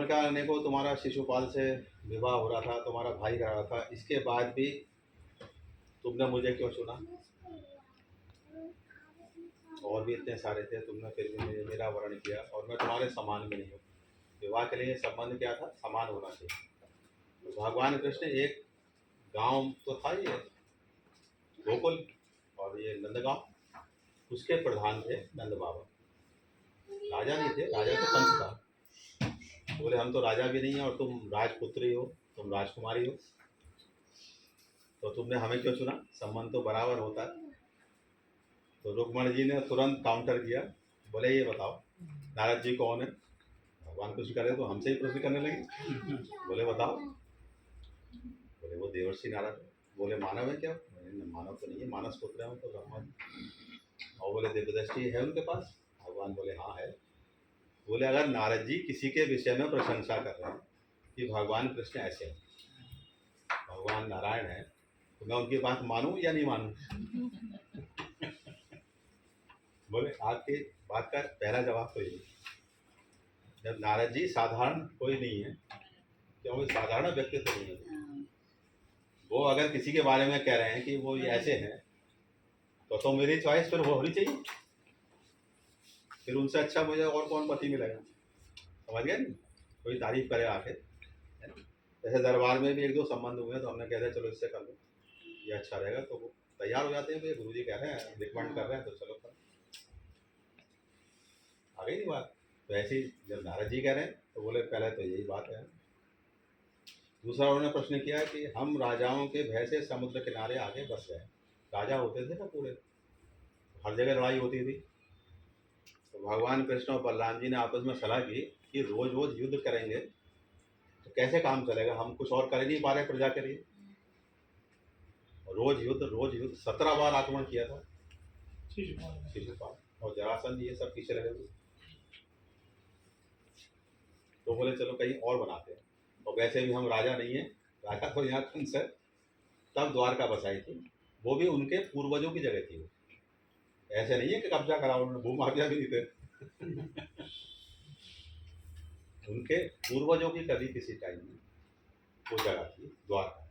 करने को तुम्हारा शिशुपाल से विवाह हो रहा था, तुम्हारा भाई रह रहा था, इसके बाद भी तुमने मुझे क्यों चुना? और भी इतने सारे थे, तुमने फिर भी मुझे मेरा वर्ण किया, और मैं तुम्हारे समान भी नहीं हूँ। विवाह के लिए संबंध क्या था? समान होना चाहिए। तो भगवान कृष्ण, एक गांव तो था ये गोकुल, और ये नंदगांव, उसके प्रधान थे नंद बाबा। राजा नहीं थे, राजा तो कंस था। बोले हम तो राजा भी नहीं है और तुम राजपुत्री हो, तुम राजकुमारी हो, तो तुमने हमें क्यों चुना? संबंध तो बराबर होता है। तो रुक्मणी जी ने तुरंत काउंटर किया, बोले ये बताओ नारद जी कौन है? भगवान कुछ करे तो हमसे ही प्रश्न करने लगे। बोले बताओ। बोले वो देवर्षि नारद है। बोले मानव है क्या? मानव तो नहीं है, मानस पुत्र है तो ब्रह्मा जी। और बोले दिव्यदृष्टि है उनके पास? भगवान बोले हाँ है। बोले अगर नारद जी किसी के विषय में प्रशंसा कर रहे हैं कि भगवान कृष्ण ऐसे हैं, भगवान नारायण है, तो मैं उनकी बात मानूं या नहीं मानूं? बोले आपकी बात का पहला जवाब तो यही, जब नारद जी साधारण कोई नहीं है, क्योंकि साधारण व्यक्तित्व नहीं है, वो अगर किसी के बारे में कह रहे हैं कि वो ये ऐसे हैं, तो मेरी चॉइस फिर वो होनी चाहिए। फिर उनसे अच्छा मुझे और कौन पति मिलेगा? समझ गए नहीं? कोई तारीफ करे आके, है ना? जैसे दरबार में भी एक दो संबंध हुए तो हमने कह दिया चलो इससे कर लो, ये अच्छा रहेगा, तो वो तैयार हो जाते हैं, भैया गुरु जी कह रहे हैं, रिकमेंड कर रहे हैं, तो चलो कर। आ गई नहीं बात? तो ऐसे ही जब नारद जी कह रहे हैं तो बोले पहले तो यही बात है। दूसरा उन्होंने प्रश्न किया कि हम राजाओं के भय से समुद्र किनारे आगे बस गए। राजा होते थे ना पूरे, हर जगह लड़ाई होती थी। तो भगवान कृष्ण और बलराम जी ने आपस में सलाह की कि रोज रोज युद्ध करेंगे तो कैसे काम चलेगा, हम कुछ और कर ही नहीं पा रहे प्रजा के लिए। रोज युद्ध 17 बार आक्रमण किया था शिशुपाल, और जरासंध ये सब पीछे लगे हुए। तो बोले चलो कहीं और बनाते हैं, और वैसे भी हम राजा नहीं है, राजा तो यहाँ कंस है। तब द्वारका बसाई थी, वो भी उनके पूर्वजों की जगह थी। ऐसे नहीं है कि कब्जा करा उन्होंने, भूमाफिया भी नहीं थे। उनके पूर्वजों की कभी किसी टाइम में वो जगह थी द्वारका।